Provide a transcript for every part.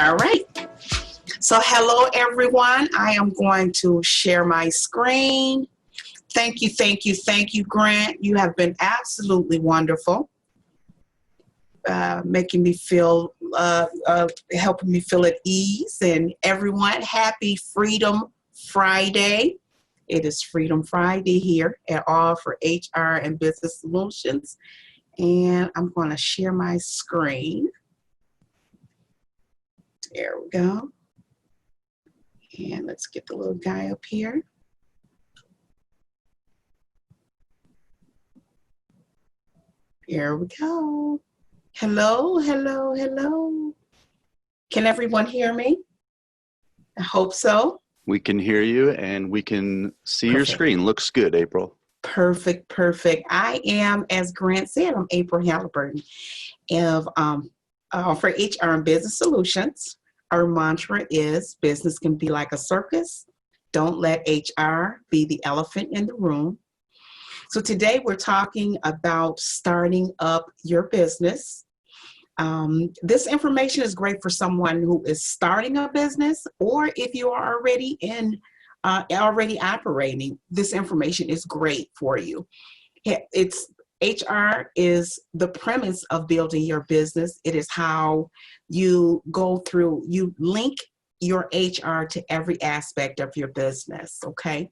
All right. So hello, everyone. I am going to share my screen. Thank you, Grant. You have been absolutely wonderful, making me feel, helping me feel at ease. And everyone, happy Freedom Friday. It is Freedom Friday here at All for HR and Business Solutions. And I'm going to share my screen. There we go. And let's get the little guy up here. Here we go. Hello, hello, hello. Can everyone hear me? I hope so. We can hear you and we can see your screen. Looks good, April. Perfect, perfect. I am, as Grant said, I'm April Halliburton of for HR and Business Solutions. Our mantra is business can be like a circus. Don't let HR be the elephant in the room. So today we're talking about starting up your business. This information is great for someone who is starting a business, or if you are already already operating, this information is great for you. HR is the premise of building your business. It is how you go through, you link your HR to every aspect of your business, okay?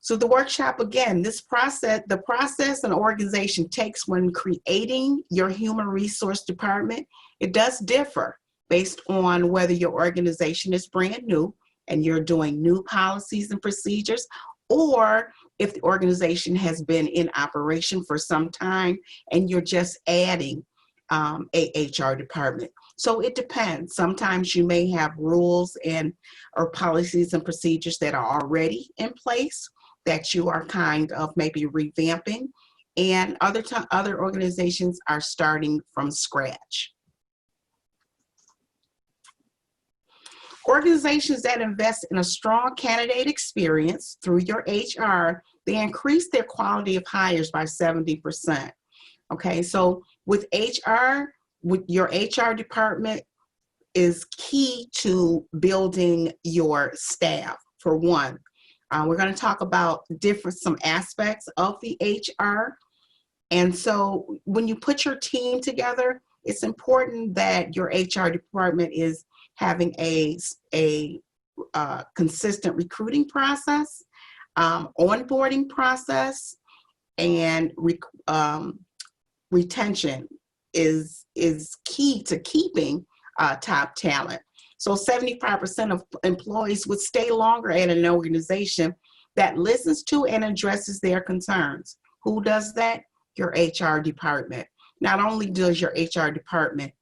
So the workshop, again, the process an organization takes when creating your human resource department, it does differ based on whether your organization is brand new and you're doing new policies and procedures, or if the organization has been in operation for some time and you're just adding a HR department. So it depends. Sometimes you may have rules or policies and procedures that are already in place that you are kind of maybe revamping, and other organizations are starting from scratch. Organizations that invest in a strong candidate experience through your HR, they increase their quality of hires by 70%. Okay, so with your HR department is key to building your staff, for one. We're going to talk about some aspects of the HR. And so when you put your team together, it's important that your HR department is having a consistent recruiting process, onboarding process, and retention is key to keeping top talent. So 75% of employees would stay longer at an organization that listens to and addresses their concerns. Who does that? Your HR department. Not only does your HR department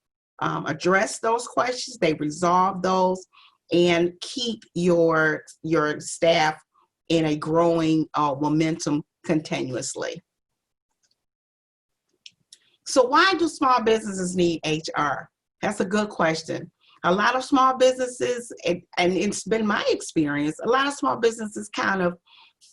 address those questions, they resolve those and keep your staff in a growing momentum continuously. So why do small businesses need HR? That's a good question. A lot of small businesses, and it's been my experience, a lot of small businesses kind of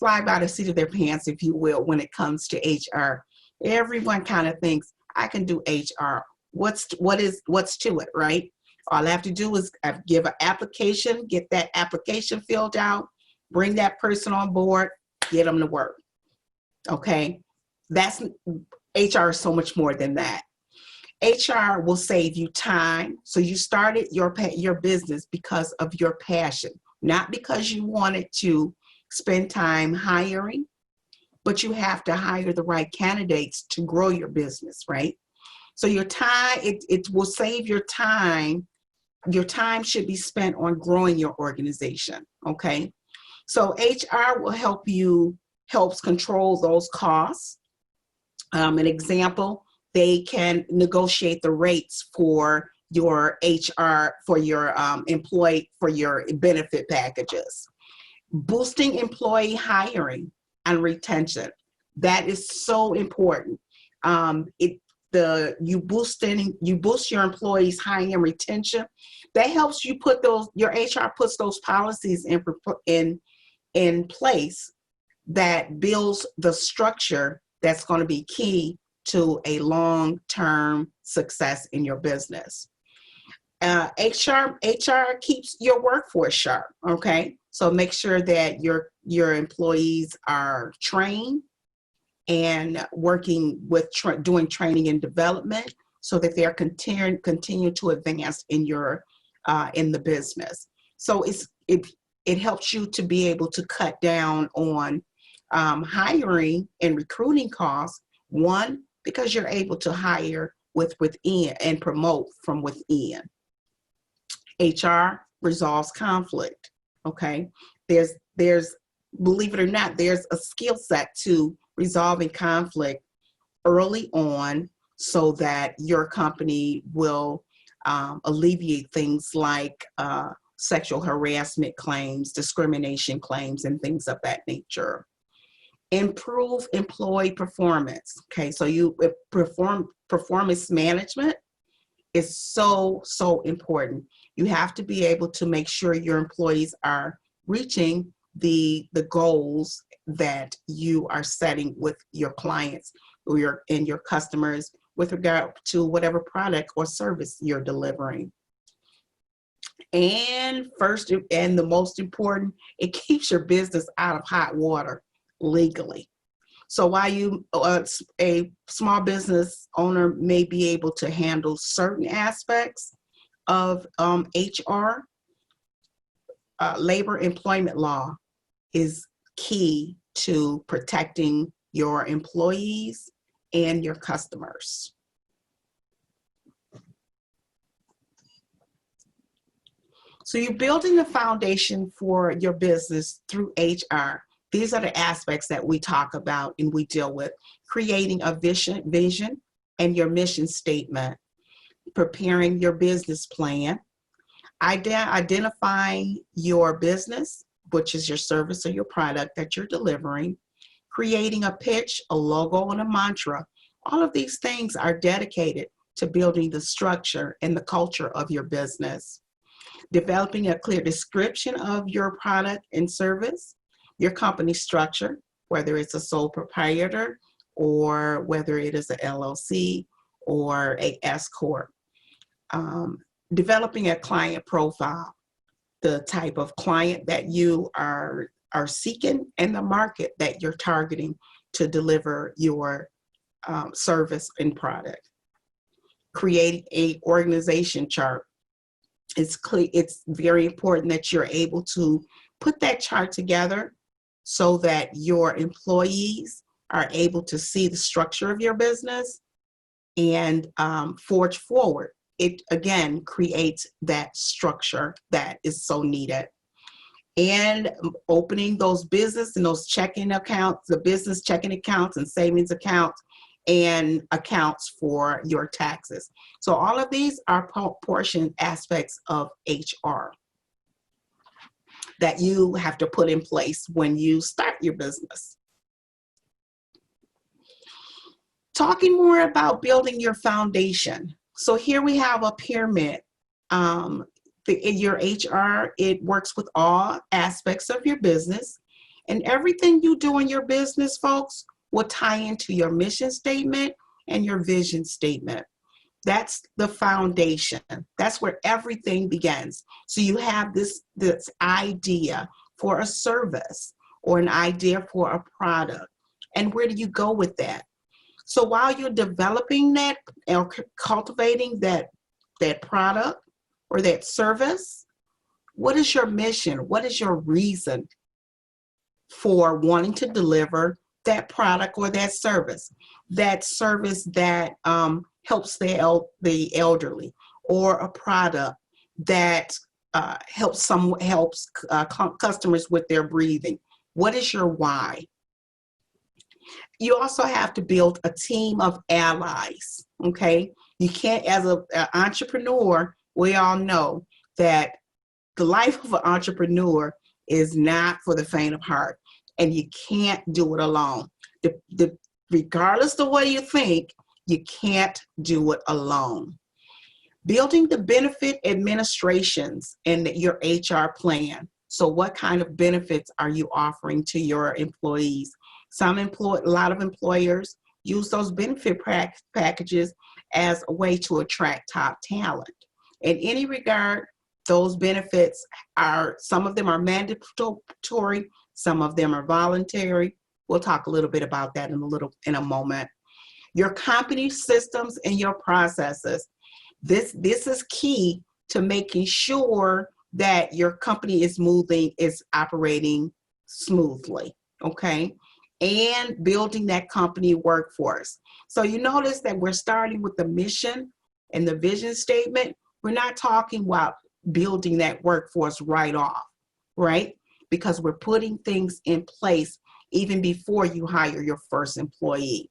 fly by the seat of their pants, if you will, when it comes to HR. Everyone kind of thinks, I can do HR. What's to it, right? All I have to do is give an application, get that application filled out, bring that person on board, get them to work. Okay, HR is so much more than that. HR will save you time. So you started your business because of your passion, not because you wanted to spend time hiring, but you have to hire the right candidates to grow your business, right? So your time, it will save your time. Your time should be spent on growing your organization, okay? So HR will helps control those costs. An example, they can negotiate the rates for your HR, for your employee, for your benefit packages. Boosting employee hiring and retention. That is so important. You boost your employees' hiring and retention. That helps you your HR puts those policies in place that builds the structure that's going to be key to a long-term success in your business. HR keeps your workforce sharp, okay? So make sure that your employees are trained and working with doing training and development so that they're continue to advance in your in the business. So it helps you to be able to cut down on hiring and recruiting costs. One, because you're able to hire within and promote from within. HR resolves conflict. Okay, there's believe it or not, there's a skill set to resolving conflict early on so that your company will alleviate things like sexual harassment claims, discrimination claims, and things of that nature. Improve employee performance. Okay, so performance management is so important. You have to be able to make sure your employees are reaching the goals that you are setting with your clients or your customers with regard to whatever product or service you're delivering. And first and the most important, it keeps your business out of hot water legally. So while a small business owner may be able to handle certain aspects of HR, labor employment law is key to protecting your employees and your customers. So you're building a foundation for your business through HR. These are the aspects that we talk about and we deal with. Creating a vision and your mission statement, preparing your business plan, identifying your business, which is your service or your product that you're delivering, creating a pitch, a logo, and a mantra. All of these things are dedicated to building the structure and the culture of your business. Developing a clear description of your product and service, your company structure, whether it's a sole proprietor or whether it is an LLC or a S Corp. Developing a client profile, the type of client that you are seeking and the market that you're targeting to deliver your service and product. Create a organization chart. It's very important that you're able to put that chart together so that your employees are able to see the structure of your business and forge forward. It again creates that structure that is so needed. And opening those business and those checking accounts, the business checking accounts and savings accounts and accounts for your taxes. So all of these are portion aspects of HR that you have to put in place when you start your business. Talking more about building your foundation. So here we have a pyramid. In your HR, it works with all aspects of your business, and everything you do in your business, folks, will tie into your mission statement and your vision statement. That's the foundation. That's where everything begins. So you have this idea for a service or an idea for a product. And where do you go with that? So while you're developing that or cultivating that product or that service, what is your mission? What is your reason for wanting to deliver that product or that service? That service that helps the elderly, or a product that helps customers with their breathing. What is your why? You also have to build a team of allies, okay? You can't, as an entrepreneur, we all know that the life of an entrepreneur is not for the faint of heart, and you can't do it alone. Regardless of what you think, you can't do it alone. Building the benefit administrations in your HR plan. So what kind of benefits are you offering to your employees? A lot of employers use those benefit packages as a way to attract top talent. In any regard, those benefits are, some of them are mandatory, some of them are voluntary. We'll talk a little bit about that in a moment. Your company systems and your processes. This is key to making sure that your company is operating smoothly, okay? And building that company workforce. So you notice that we're starting with the mission and the vision statement. We're not talking about building that workforce right off, right? Because we're putting things in place even before you hire your first employee.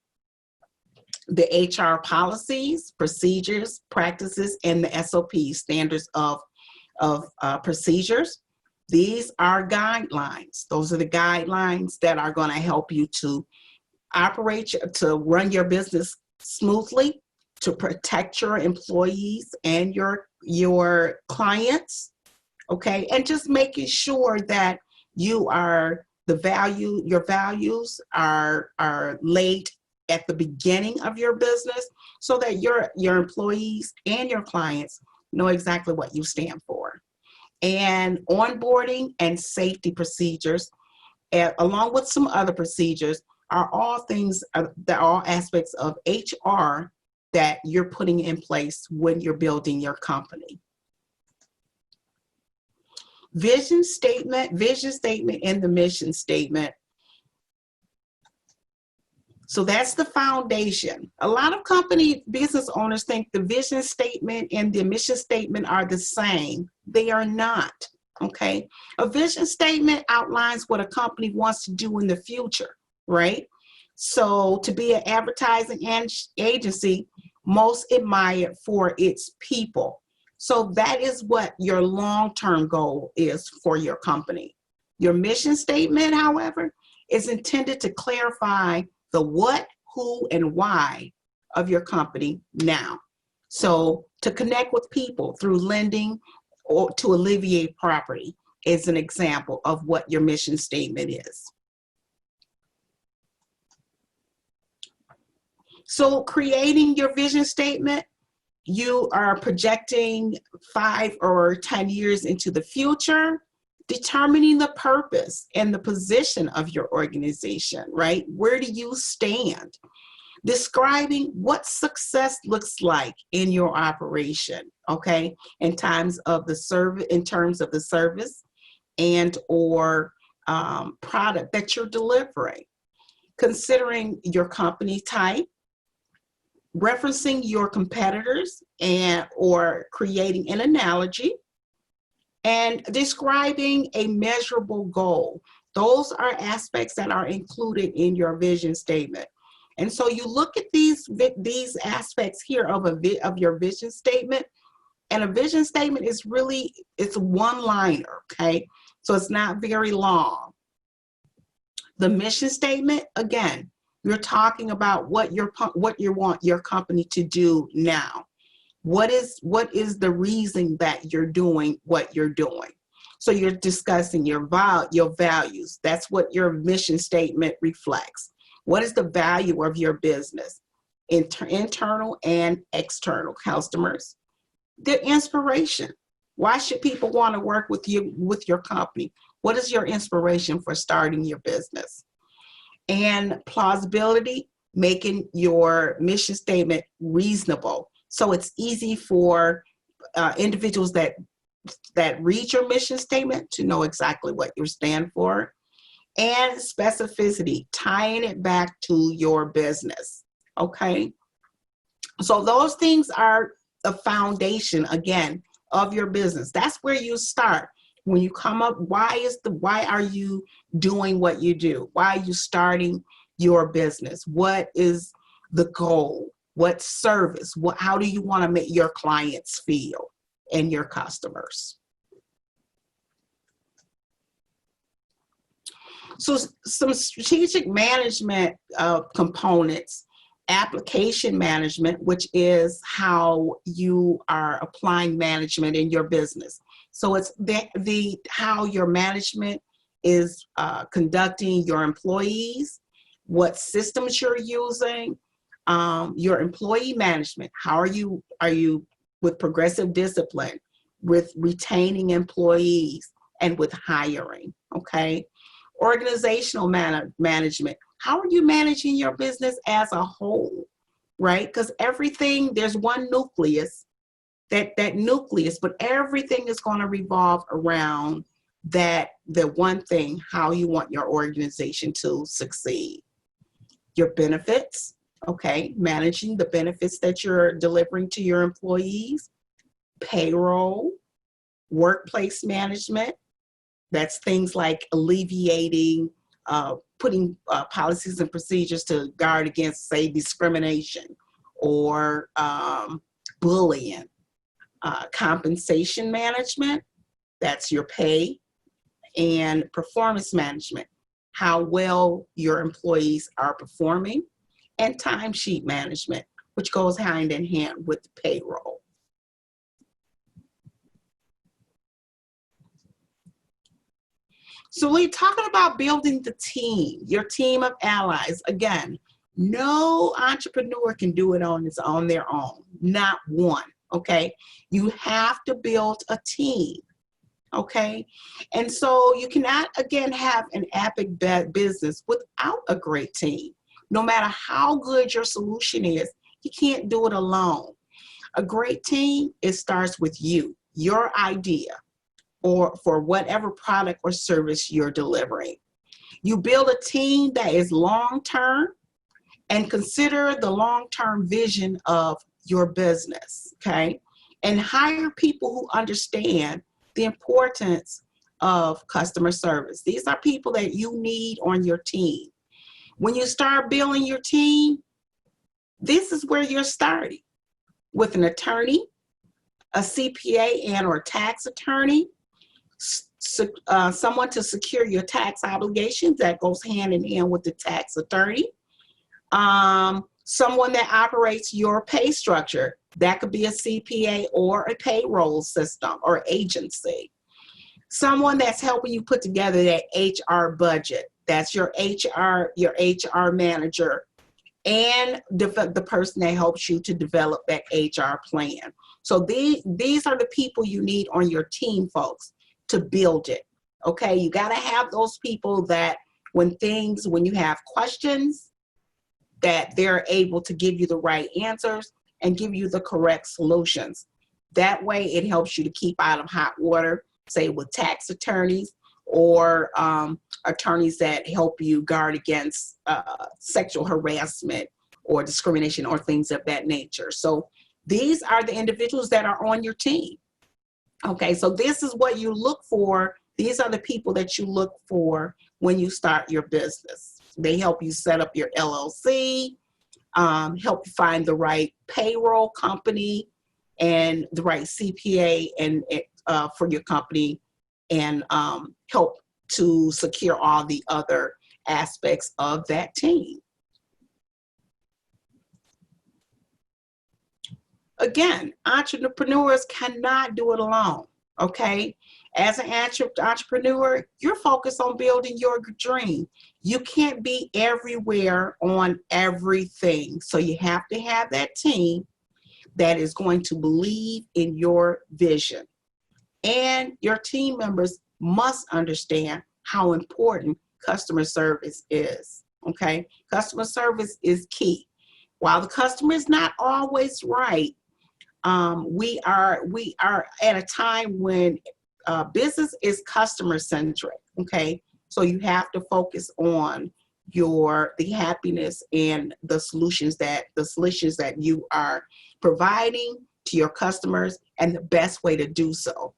The HR policies, procedures, practices, and the SOP, standards of procedures. These are guidelines. Those are the guidelines that are going to help you to operate, to run your business smoothly, to protect your employees and your clients, okay? And just making sure that your values are laid at the beginning of your business so that your employees and your clients know exactly what you stand for. And onboarding and safety procedures, along with some other procedures, are all things that are all aspects of HR that you're putting in place when you're building your company. Vision statement and the mission statement. So that's the foundation. A lot of company business owners think the vision statement and the mission statement are the same. They are not, okay? A vision statement outlines what a company wants to do in the future, right? So to be an advertising agency, most admired for its people. So that is what your long-term goal is for your company. Your mission statement, however, is intended to clarify the what, who, and why of your company now. So to connect with people through lending or to alleviate poverty is an example of what your mission statement is. So creating your vision statement, you are projecting 5 or 10 years into the future, determining the purpose and the position of your organization, right? Where do you stand? Describing what success looks like in your operation, okay? In terms of the service and or product that you're delivering. Considering your company type, referencing your competitors and or creating an analogy, and describing a measurable goal. Those are aspects that are included in your vision statement. And so you look at these aspects here of your vision statement, and a vision statement is really, it's one-liner, okay? So it's not very long. The mission statement, again, you're talking about what you want your company to do now. What is the reason that you're doing what you're doing? So you're discussing your values. That's what your mission statement reflects. What is the value of your business? Internal and external customers. The inspiration. Why should people want to work with you, with your company? What is your inspiration for starting your business? And plausibility, making your mission statement reasonable. So it's easy for individuals that read your mission statement to know exactly what you stand for. And specificity, tying it back to your business, okay? So those things are the foundation, again, of your business. That's where you start. When you come up, why are you doing what you do? Why are you starting your business? What is the goal? What service? How do you want to make your clients feel and your customers? So some strategic management components, application management, which is how you are applying management in your business. So it's how your management is conducting your employees, what systems you're using, your employee management. How are you with progressive discipline, with retaining employees, and with hiring, okay? Organizational management. How are you managing your business as a whole, right? Because everything, there's one nucleus, that nucleus, but everything is going to revolve around the one thing, how you want your organization to succeed. Your benefits, okay, managing the benefits that you're delivering to your employees, payroll, workplace management, that's things like alleviating, putting policies and procedures to guard against, say, discrimination or bullying. Compensation management, that's your pay, and performance management, how well your employees are performing, and timesheet management, which goes hand in hand with payroll. So we're talking about building the team, your team of allies. Again, no entrepreneur can do it on their own, not one, okay? You have to build a team, okay? And so you cannot, again, have an epic business without a great team. No matter how good your solution is, you can't do it alone. A great team, it starts with you, your idea, or for whatever product or service you're delivering. You build a team that is long-term and consider the long-term vision of your business, okay? And hire people who understand the importance of customer service. These are people that you need on your team. When you start building your team, this is where you're starting, with an attorney, a CPA and or tax attorney, someone to secure your tax obligations, that goes hand in hand with the tax attorney. Someone that operates your pay structure, that could be a CPA or a payroll system or agency. Someone that's helping you put together that HR budget, that's your HR manager, and the person that helps you to develop that HR plan. So these are the people you need on your team, folks, to build it, okay? You gotta have those people that when you have questions, that they're able to give you the right answers and give you the correct solutions. That way it helps you to keep out of hot water, say with tax attorneys or attorneys that help you guard against sexual harassment or discrimination or things of that nature. So these are the individuals that are on your team. Okay, so this is what you look for. These are the people that you look for when you start your business. They help you set up your LLC, help you find the right payroll company and the right CPA and for your company, and help to secure all the other aspects of that team. Again, entrepreneurs cannot do it alone, okay? As an entrepreneur, you're focused on building your dream. You can't be everywhere on everything. So you have to have that team that is going to believe in your vision. And your team members must understand how important customer service is, okay? Customer service is key. While the customer is not always right, we are at a time when business is customer centric, okay? So you have to focus on the happiness and the solutions that you are providing to your customers, and the best way to do so.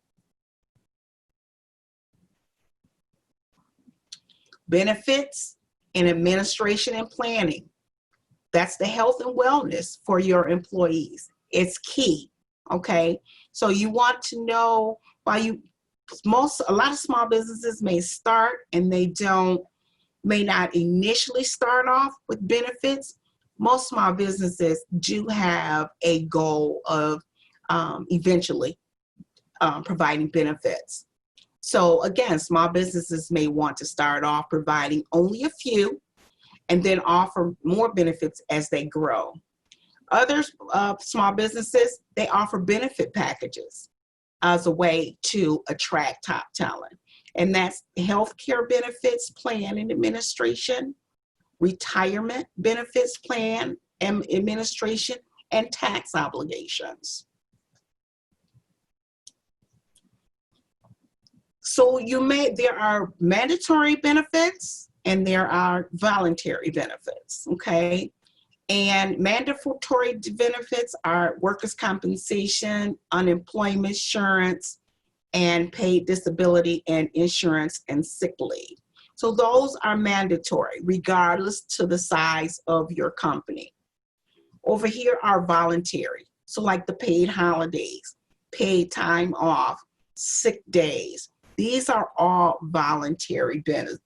Benefits and administration and planning. That's the health and wellness for your employees. It's key, okay? So you want to know a lot of small businesses may start and may not initially start off with benefits. Most small businesses do have a goal of eventually providing benefits. So again, small businesses may want to start off providing only a few, and then offer more benefits as they grow. Other small businesses, they offer benefit packages as a way to attract top talent. And that's healthcare benefits plan and administration, retirement benefits plan and administration, and tax obligations. So there are mandatory benefits and there are voluntary benefits, okay? And mandatory benefits are workers' compensation, unemployment insurance, and paid disability and insurance and sick leave. So those are mandatory regardless to the size of your company. Over here are voluntary. So like the paid holidays, paid time off, sick days. These are all voluntary benefits.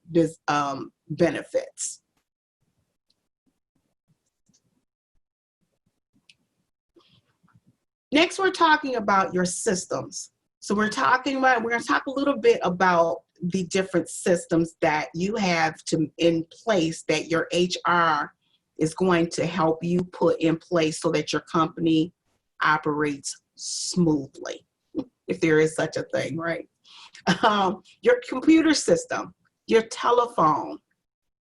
Next, we're talking about your systems. So we're going to talk a little bit about the different systems that you have in place that your HR is going to help you put in place so that your company operates smoothly, if there is such a thing, right? Your computer system, your telephone,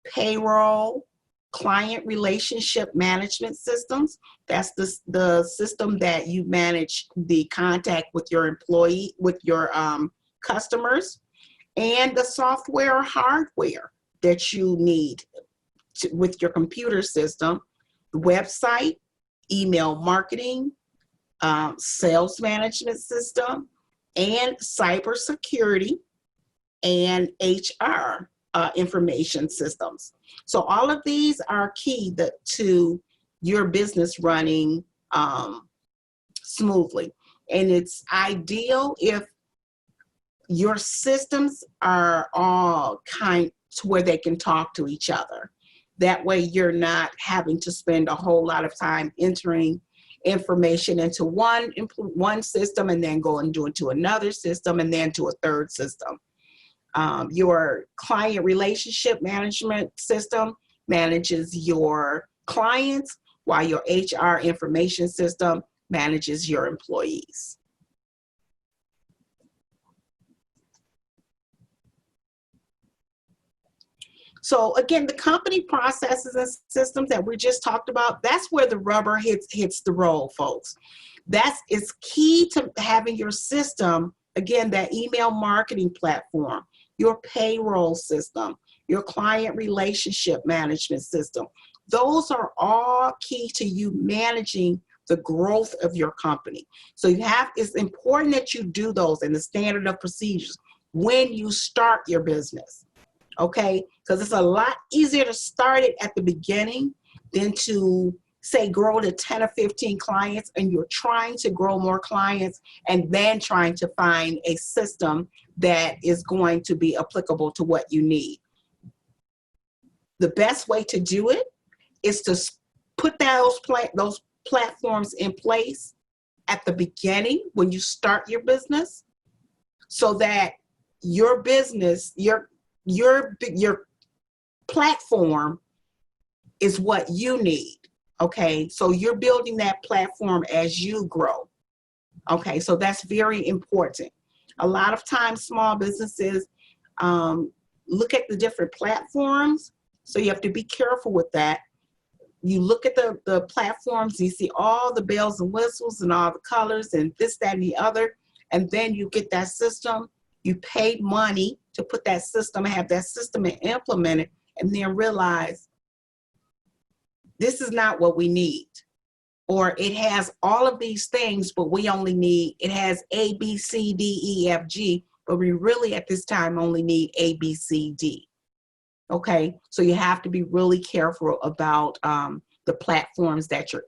payroll, client relationship management systems. That's the system that you manage the contact with your customers, and the software or hardware that you need with your computer system, website, email marketing, sales management system, and cybersecurity, and HR information systems. So all of these are key to your business running smoothly. And it's ideal if your systems are all kind to where they can talk to each other. That way you're not having to spend a whole lot of time entering information into one system and then go and do it to another system and then to a third system. Your client relationship management system manages your clients, while your HR information system manages your employees. So again, the company processes and systems that we just talked about, that's where the rubber hits the road, folks. It's key to having your system, again, that email marketing platform, your payroll system, your client relationship management system. Those are all key to you managing the growth of your company. So it's important that you do those in the standard of procedures when you start your business. Okay, because it's a lot easier to start it at the beginning than to say grow to 10 or 15 clients and you're trying to grow more clients and then trying to find a system that is going to be applicable to what you need. The best way to do it is to put those platforms in place at the beginning when you start your business, so that your business, your platform is what you need. Okay, so you're building that platform as you grow. Okay, so that's very important. A lot of times small businesses look at the different platforms, so you have to be careful with that. You look at the platforms, you see all the bells and whistles and all the colors and this, that, and the other, and then you get that system. You paid money to put that system, have that system implemented, and then realize this is not what we need. Or it has all of these things, but we only need, it has A, B, C, D, E, F, G, but we really at this time only need A, B, C, D. Okay, so you have to be really careful about the platforms that you're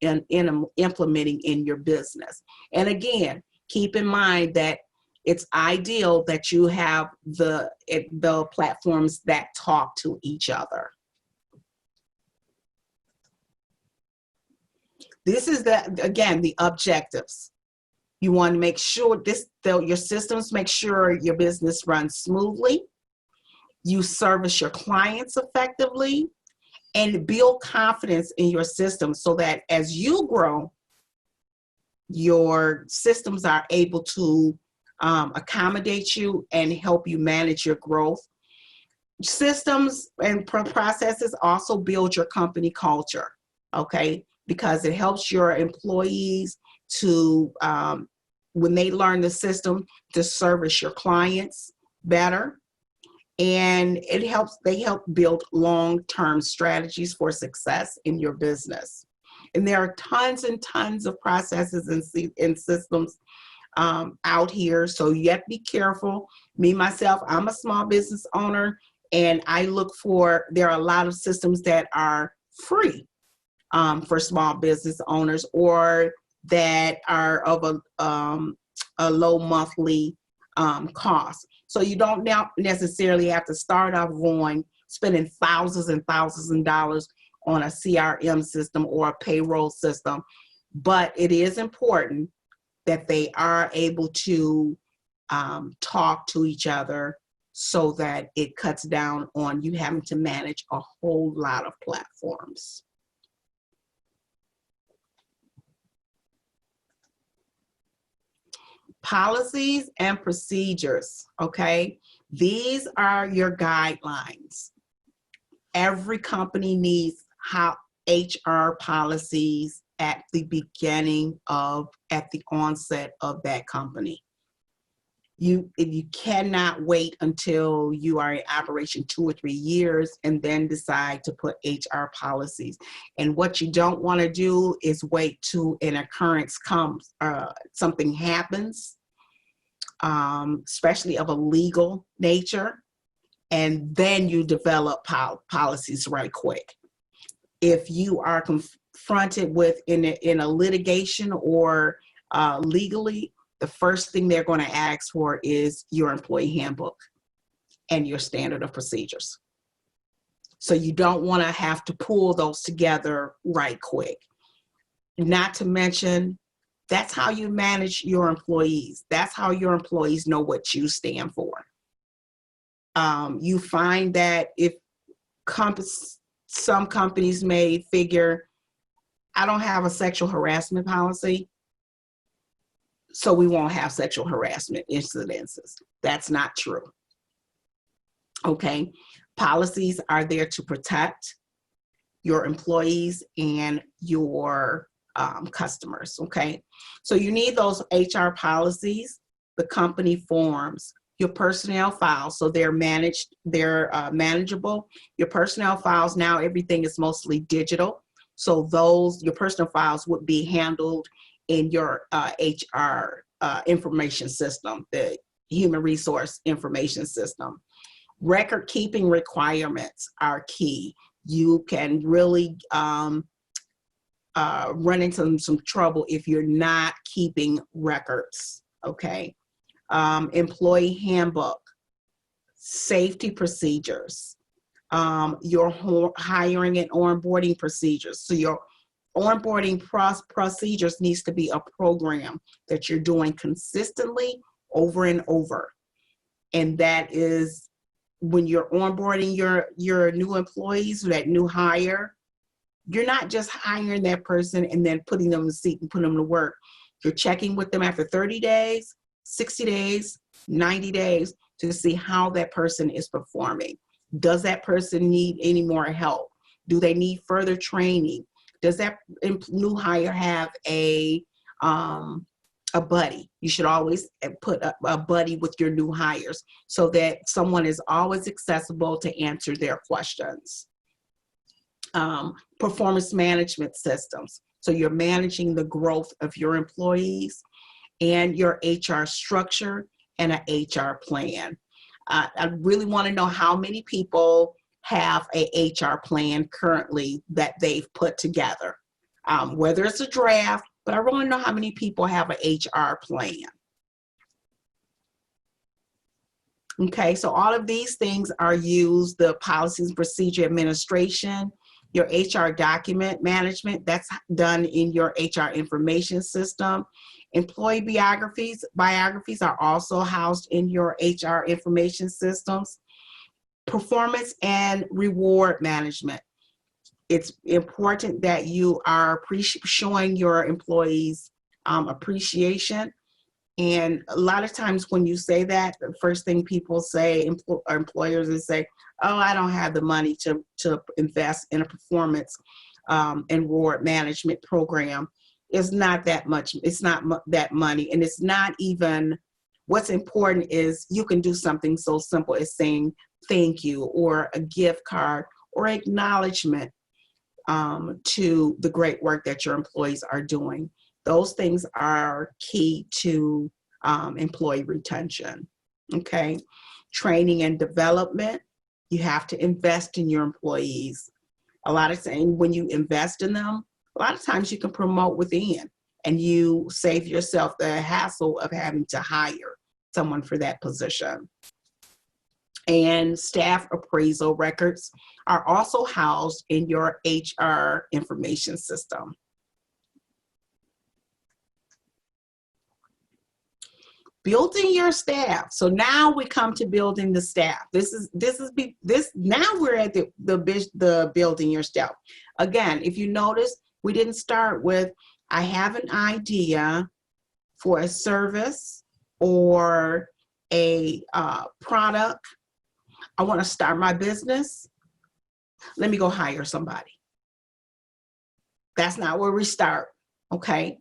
implementing in your business. And again, keep in mind that it's ideal that you have the platforms that talk to each other. This is again, the objectives. You want to make sure your systems make sure your business runs smoothly. You service your clients effectively, and build confidence in your system so that as you grow, your systems are able to accommodate you and help you manage your growth. Systems and processes also build your company culture, okay? Because it helps your employees to, when they learn the system, to service your clients better. And they help build long-term strategies for success in your business. And there are tons and tons of processes and systems out here. So you have to be careful. Me, myself, I'm a small business owner, and I look there are a lot of systems that are free for small business owners, or that are of a low monthly cost. So you don't now necessarily have to start off spending thousands and thousands of dollars on a CRM system or a payroll system. But it is important that they are able to talk to each other so that it cuts down on you having to manage a whole lot of platforms. Policies and procedures, okay? These are your guidelines. Every company needs HR policies at the onset of that company. You cannot wait until you are in operation 2 or 3 years and then decide to put HR policies. And what you don't want to do is wait till an occurrence comes, something happens, especially of a legal nature, and then you develop policies right quick. If you are confronted with in a litigation or legally, the first thing they're going to ask for is your employee handbook and your standard of procedures. So you don't want to have to pull those together right quick. Not to mention, that's how you manage your employees. That's how your employees know what you stand for. You find that if some companies may figure, I don't have a sexual harassment policy, so we won't have sexual harassment incidences. That's not true. Okay, policies are there to protect your employees and your customers, okay? So you need those HR policies, the company forms, your personnel files, so they're manageable. Your personnel files, now everything is mostly digital, so your personnel files would be handled in your HR information system, the human resource information system. Record keeping requirements are key. You can really run into some trouble if you're not keeping records, okay? Employee handbook, safety procedures, your hiring and onboarding procedures. So your onboarding procedures needs to be a program that you're doing consistently over and over. And that is when you're onboarding your new employees, that new hire, you're not just hiring that person and then putting them in the seat and putting them to work. You're checking with them after 30 days, 60 days, 90 days to see how that person is performing. Does that person need any more help? Do they need further training? Does that new hire have a buddy? You should always put a buddy with your new hires so that someone is always accessible to answer their questions. Performance management systems. So you're managing the growth of your employees and your HR structure and an HR plan. I really want to know how many people have a HR plan currently that they've put together, whether it's a draft, but I want to know how many people have an HR plan. Okay, so all of these things are used, the policies and procedure administration, your HR document management, that's done in your HR information system. Employee biographies are also housed in your HR information systems. Performance and reward management. It's important that you are showing your employees appreciation. And a lot of times when you say that, the first thing people say, employers, is say, oh, I don't have the money to invest in a performance and reward management program. It's not that much. It's not that money. And it's not even, what's important is you can do something so simple as saying thank you, or a gift card, or acknowledgement to the great work that your employees are doing. Those things are key to employee retention. Okay. Training and development. You have to invest in your employees. A lot of times when you invest in them, a lot of times you can promote within, and you save yourself the hassle of having to hire someone for that position. And staff appraisal records are also housed in your HR information system. Building your staff. So now we come to building the staff. Now we're at the building your staff. Again, if you notice, we didn't start with, I have an idea for a service or a product. I want to start my business. Let me go hire somebody. That's not where we start, okay?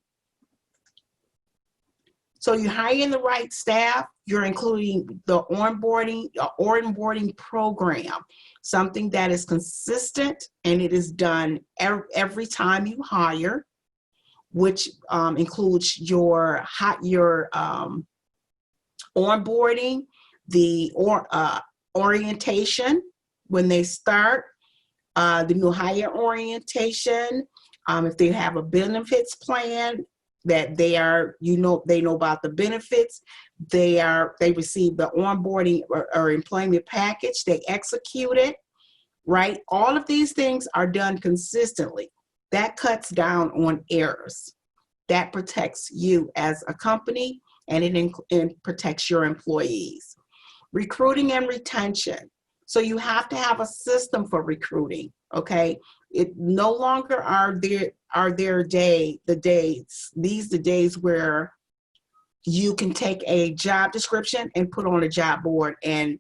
So you're hiring the right staff, you're including the onboarding program, something that is consistent and it is done every time you hire, which includes your onboarding, the orientation when they start, the new hire orientation, if they have a benefits plan, that they know about the benefits, they receive the onboarding or employment package, they execute it, right? All of these things are done consistently. That cuts down on errors. That protects you as a company, and it protects your employees. Recruiting and retention. So you have to have a system for recruiting, okay? It no longer are there the days where you can take a job description and put on a job board and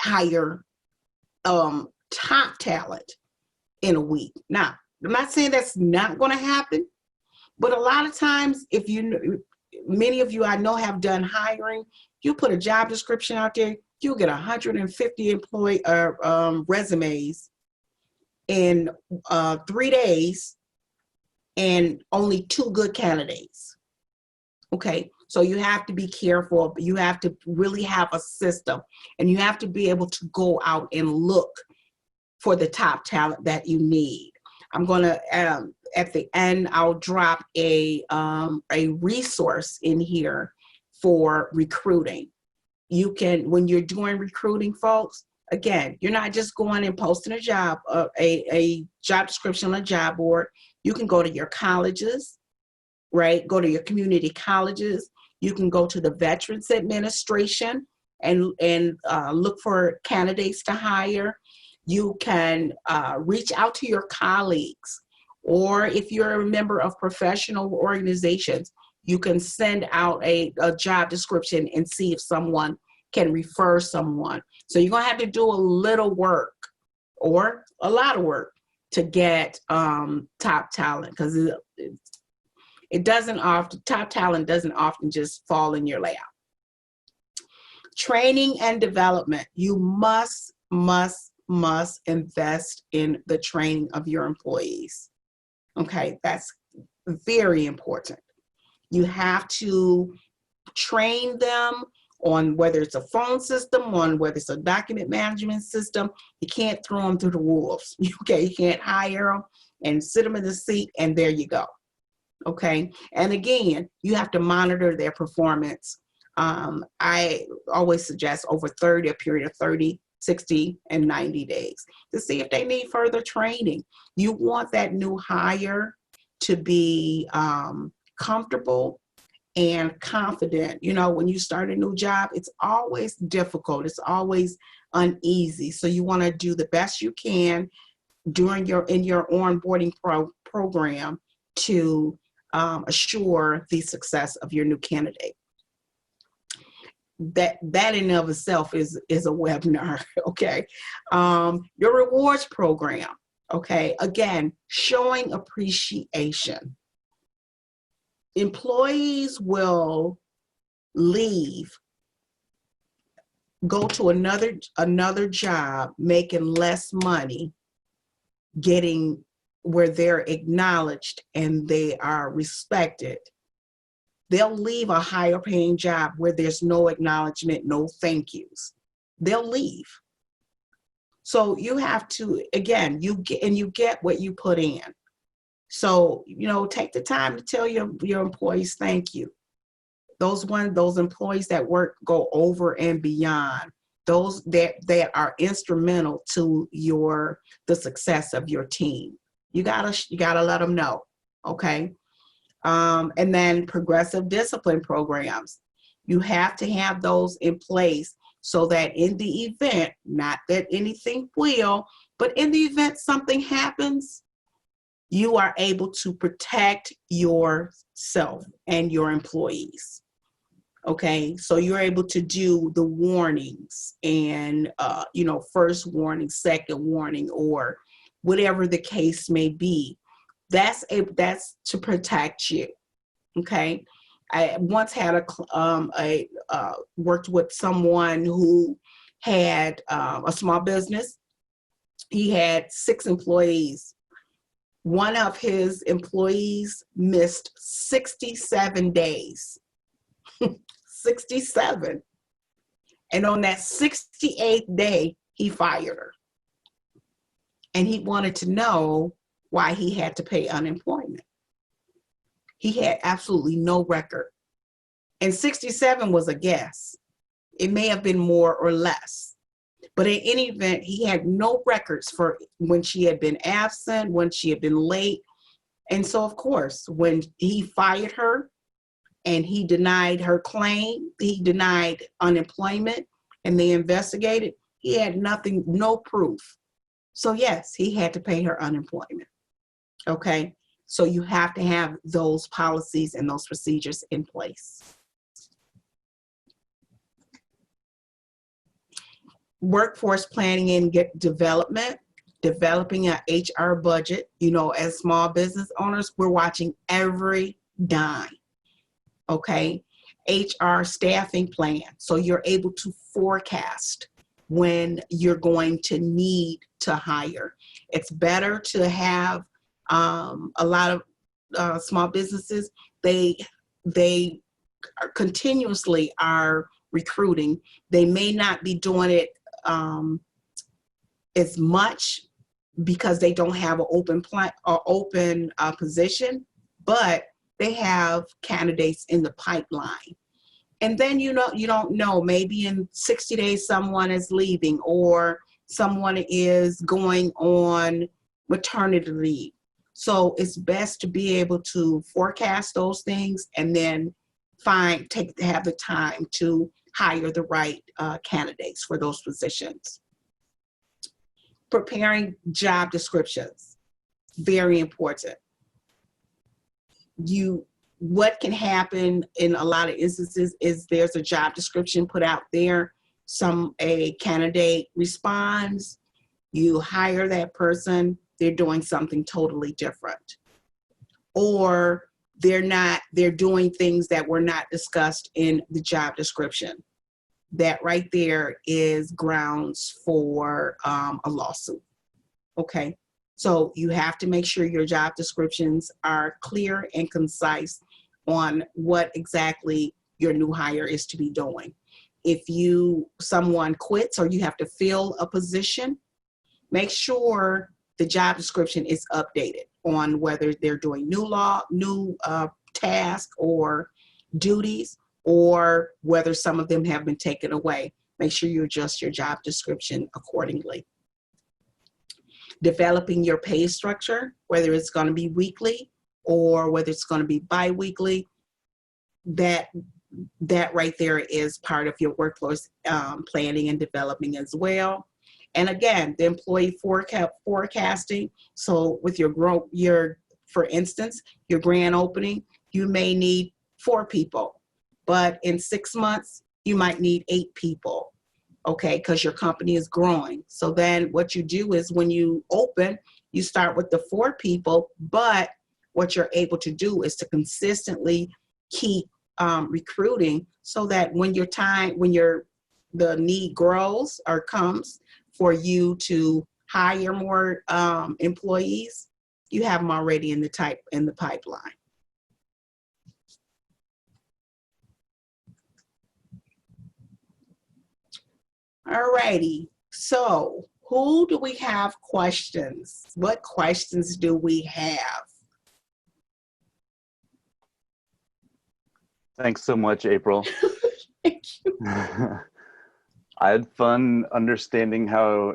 hire top talent in a week. Now, I'm not saying that's not going to happen, but a lot of times, many of you I know have done hiring, you put a job description out there, you'll get 150 resumes in 3 days and only 2 good candidates. Okay, so you have to be careful. You have to really have a system, and you have to be able to go out and look for the top talent that you need. I'm going to, at the end, I'll drop a resource in here for recruiting. You can, when you're doing recruiting, folks, again, you're not just going and posting a job description on a job board. You can go to your colleges, right? Go to your community colleges. You can go to the Veterans Administration and look for candidates to hire. You can reach out to your colleagues, or if you're a member of professional organizations, you can send out a job description and see if someone can refer someone. So you're gonna have to do a little work or a lot of work to get top talent, because top talent doesn't often just fall in your lap. Training and development. You must invest in the training of your employees. Okay, that's very important. You have to train them on whether it's a phone system, on whether it's a document management system. You can't throw them to the wolves. Okay, you can't hire them and sit them in the seat and there you go. Okay, and again, you have to monitor their performance. I always suggest over a period of 30, 60, and 90 days to see if they need further training. You want that new hire to be comfortable and confident. You know, when you start a new job, it's always difficult. It's always uneasy. So you want to do the best you can in your onboarding program to assure the success of your new candidate. That in and of itself is a webinar. Okay. Your rewards program. Okay. Again, showing appreciation. Employees will leave, go to another job, making less money, getting where they're acknowledged and they are respected. They'll leave a higher paying job where there's no acknowledgement, no thank yous. They'll leave. So you have to, again, you get what you put in. So, take the time to tell your employees thank you. Those employees that go over and beyond, those that are instrumental to the success of your team. You gotta let them know. Okay. And then progressive discipline programs. You have to have those in place so that in the event, not that anything will, but in the event something happens, you are able to protect yourself and your employees. Okay, so you're able to do the warnings and, first warning, second warning, or whatever the case may be. That's to protect you. Okay, I once had worked with someone who had a small business. He had 6 employees. One of his employees missed 67 days. 67. And on that 68th day, he fired her. And he wanted to know why he had to pay unemployment. He had absolutely no record. And 67 was a guess. It may have been more or less. But in any event, he had no records for when she had been absent, when she had been late. And so, of course, when he fired her and he denied her claim, he denied unemployment, and they investigated, he had nothing, no proof. So yes, he had to pay her unemployment. Okay, so you have to have those policies and those procedures in place. Workforce planning and development, developing an HR budget. As small business owners, we're watching every dime. Okay, HR staffing plan. So you're able to forecast when you're going to need to hire. It's better to have a lot of small businesses, they continuously are recruiting. They may not be doing it as much because they don't have an open position, but they have candidates in the pipeline. And then you don't know, maybe in 60 days someone is leaving or someone is going on maternity leave. So it's best to be able to forecast those things and then have the time to hire the right candidates for those positions. Preparing job descriptions, very important. What can happen in a lot of instances is there's a job description put out there. A candidate responds, you hire that person, they're doing something totally different. Or they're doing things that were not discussed in the job description. That right there is grounds for a lawsuit. Okay, so you have to make sure your job descriptions are clear and concise on what exactly your new hire is to be doing. If someone quits or you have to fill a position, make sure the job description is updated on whether they're doing new tasks or duties, or whether some of them have been taken away. Make sure you adjust your job description accordingly. Developing your pay structure, whether it's going to be weekly or whether it's going to be bi-weekly, that right there is part of your workforce planning and developing as well. And again, the employee forecasting. So with your growth, for instance, your grand opening, you may need 4 people, but in 6 months, you might need 8 people, okay, because your company is growing. So then what you do is when you open, you start with the 4 people, but what you're able to do is to consistently keep recruiting so that when the need grows or comes for you to hire more employees, you have them already in the pipeline. All righty. So who do we have questions? What questions do we have? Thanks so much, April. Thank you. I had fun understanding how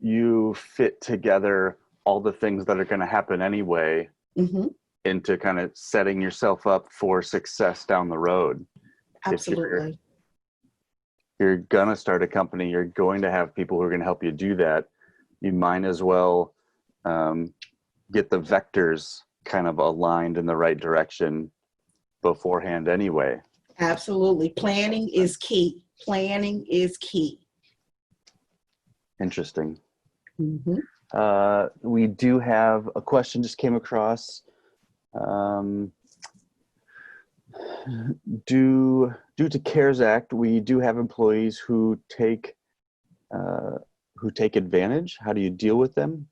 you fit together all the things that are going to happen anyway into kind of setting yourself up for success down the road. Absolutely. If you're going to start a company, you're going to have people who are going to help you do that. You might as well get the vectors kind of aligned in the right direction beforehand anyway. Absolutely. Planning is key. Planning is key. Interesting. We do have a question just came across. Due to CARES Act, we do have employees who take advantage. How do you deal with them?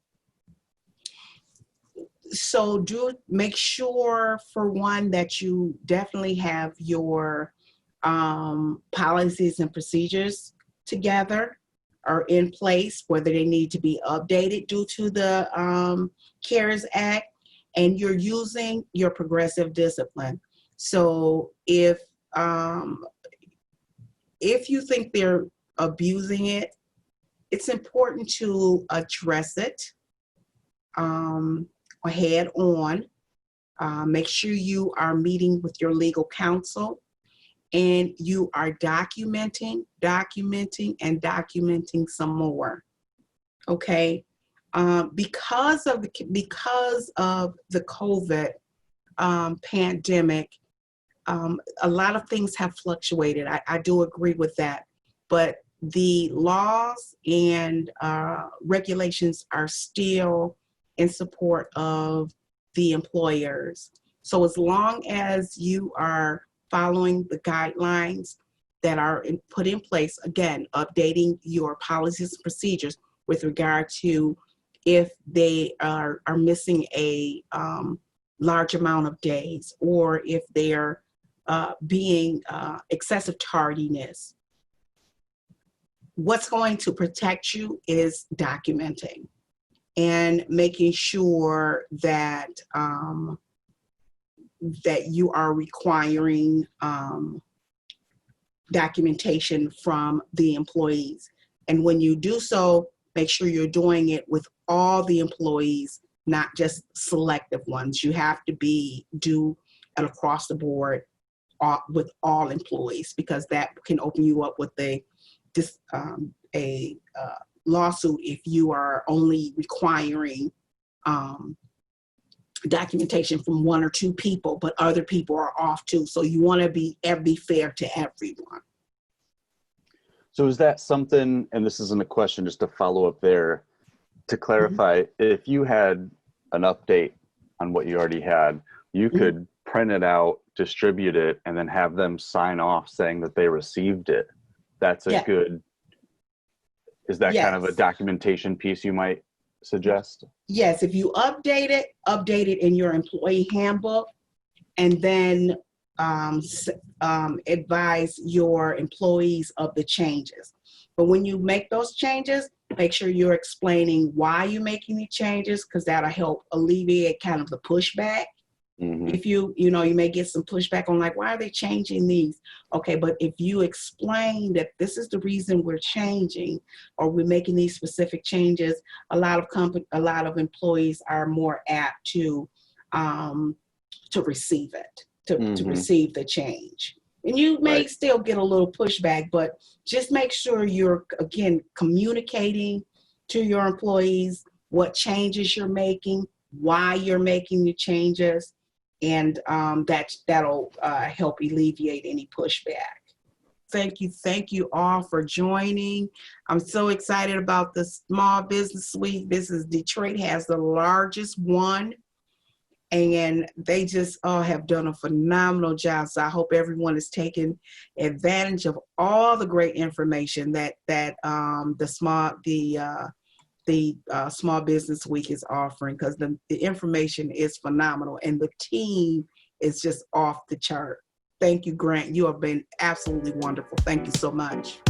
So make sure, for one, that you definitely have your policies and procedures together or in place, whether they need to be updated due to the CARES Act, and you're using your progressive discipline. So if you think they're abusing it, it's important to address it head on. Make sure you are meeting with your legal counsel and you are documenting some more. Okay, because of the COVID pandemic, a lot of things have fluctuated. I do agree with that, but the laws and regulations are still in support of the employers. So as long as you are following the guidelines that are put in place, again, updating your policies and procedures with regard to if they are missing a large amount of days, or if they're being excessive tardiness. What's going to protect you is documenting and making sure that that you are requiring documentation from the employees. And when you do so, make sure you're doing it with all the employees, not just selective ones. You have to do it across the board with all employees, because that can open you up with a lawsuit if you are only requiring documentation from 1 or 2 people, but other people are off too. So you want to be fair to everyone. So is that something, and this isn't a question, just to follow up there, to clarify, if you had an update on what you already had, you could print it out, distribute it, and then have them sign off saying that they received it. That's a good, is that kind of a documentation piece you might suggest? Yes, if you update it in your employee handbook, and then advise your employees of the changes. But when you make those changes, make sure you're explaining why you're making the changes, because that'll help alleviate kind of the pushback. If you may get some pushback on, like, why are they changing these? Okay, but if you explain that this is the reason we're changing, or we're making these specific changes, a lot of employees are more apt to receive it, to receive the change. And you may still get a little pushback, but just make sure you're, again, communicating to your employees what changes you're making, why you're making the changes, and that'll help alleviate any pushback. Thank you all for joining. I'm so excited about the Small Business Week. Detroit has the largest one, and they just have done a phenomenal job. So I hope everyone is taking advantage of all the great information that the Small Business Week is offering, because the information is phenomenal and the team is just off the chart. Thank you, Grant. You have been absolutely wonderful. Thank you so much.